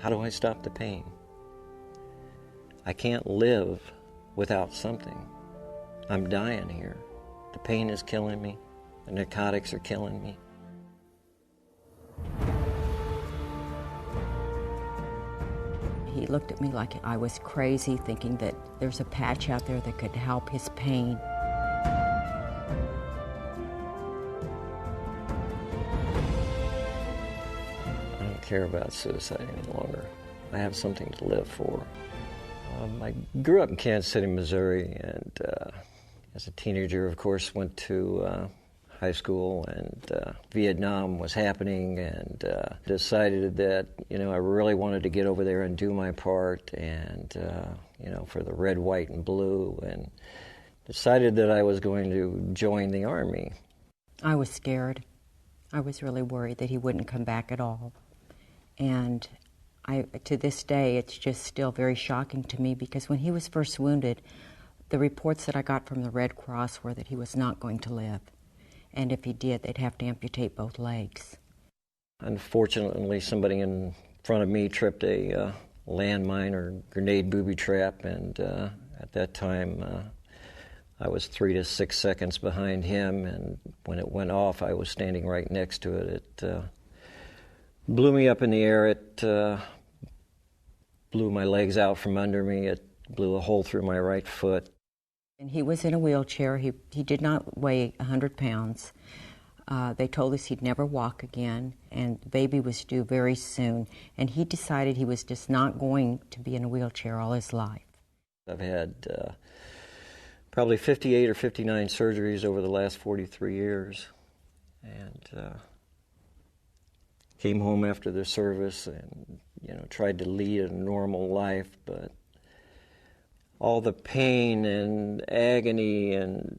How do I stop the pain? I can't live without something. I'm dying here. The pain is killing me. The narcotics are killing me. He looked at me like I was crazy, thinking that there's a patch out there that could help his pain. I don't care about suicide any longer. I have something to live for. I grew up in Kansas City, Missouri, and as a teenager, of course, went to high school, and Vietnam was happening, and decided that, I really wanted to get over there and do my part, and, for the red, white, and blue, and decided that I was going to join the Army. I was scared. I was really worried that he wouldn't come back at all. And to this day, it's just still very shocking to me, because when he was first wounded, the reports that I got from the Red Cross were that he was not going to live. And if he did, they'd have to amputate both legs. Unfortunately, somebody in front of me tripped a landmine or grenade booby trap, and at that time, I was 3 to 6 seconds behind him, and when it went off, I was standing right next to it. It blew me up in the air. It blew my legs out from under me. It blew a hole through my right foot. And he was in a wheelchair. He did not weigh 100 pounds. They told us he'd never walk again, and the baby was due very soon. And he decided he was just not going to be in a wheelchair all his life. I've had probably 58 or 59 surgeries over the last 43 years. And came home after the service and, tried to lead a normal life, but all the pain and agony and,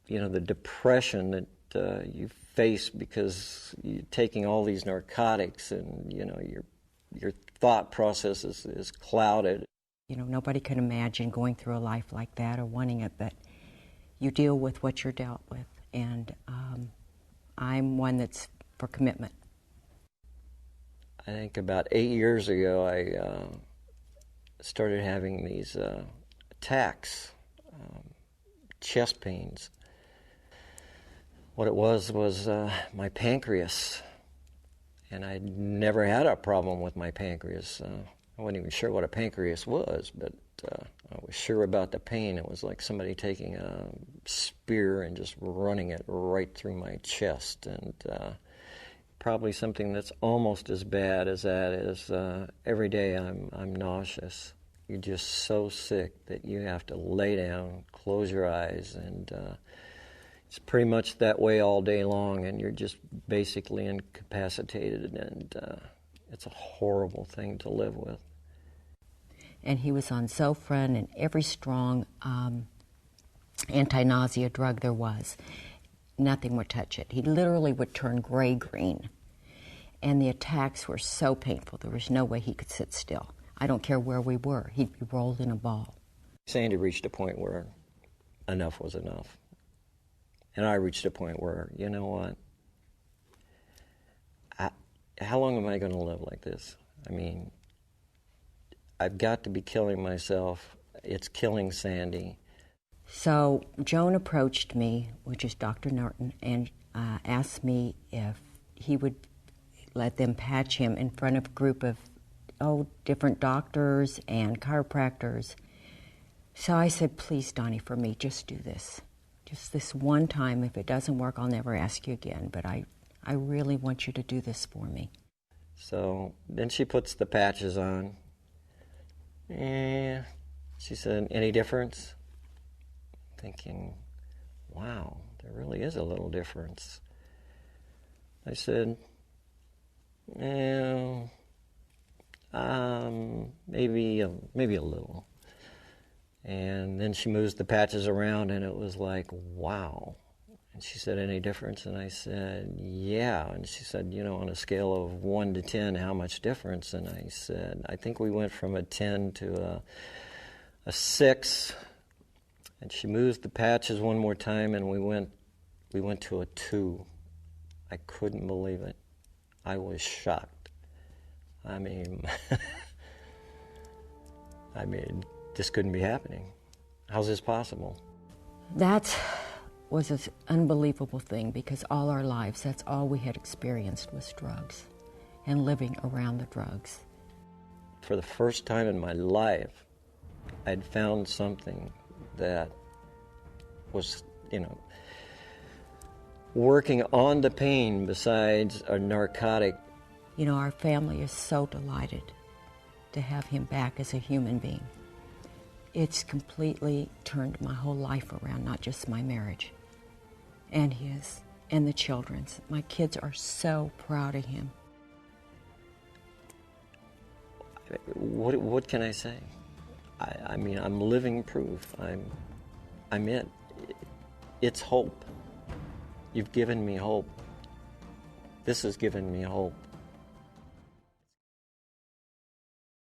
the depression that you face because you're taking all these narcotics and, your thought process is clouded. Nobody can imagine going through a life like that or wanting it, but you deal with what you're dealt with. And I'm one that's for commitment. I think about 8 years ago, I started having these attacks, chest pains. What it was my pancreas, and I'd never had a problem with my pancreas. I wasn't even sure what a pancreas was, but I was sure about the pain. It was like somebody taking a spear and just running it right through my chest, and probably something that's almost as bad as that is every day I'm nauseous. You're just so sick that you have to lay down, close your eyes, and it's pretty much that way all day long, and you're just basically incapacitated, and it's a horrible thing to live with. And he was on Zofran and every strong anti-nausea drug there was. Nothing would touch it. He literally would turn gray-green. And the attacks were so painful, there was no way he could sit still. I don't care where we were, he'd be rolled in a ball. Sandy reached a point where enough was enough. And I reached a point where, you know what, how long am I going to live like this? I mean, I've got to be killing myself. It's killing Sandy. So Joan approached me, which is Dr. Norton, and asked me if he would let them patch him in front of a group of different doctors and chiropractors. So I said, please, Donnie, for me, just do this. Just this one time. If it doesn't work, I'll never ask you again, but I really want you to do this for me. So then she puts the patches on. She said, any difference? Thinking, wow, there really is a little difference. I said, maybe a little. And then she moves the patches around, and it was like, wow. And she said, any difference? And I said, yeah. And she said, on a scale of 1 to 10, how much difference? And I said, I think we went from a 10 to a 6. And she moves the patches one more time, and we went to a 2. I couldn't believe it. I was shocked. I mean, this couldn't be happening. How's this possible? That was an unbelievable thing, because all our lives, that's all we had experienced was drugs and living around the drugs. For the first time in my life, I'd found something that was, working on the pain besides a narcotic. Our family is so delighted to have him back as a human being. It's completely turned my whole life around, not just my marriage, and his, and the children's. My kids are so proud of him. What can I say? I'm living proof. I'm it. It's hope. You've given me hope. This has given me hope.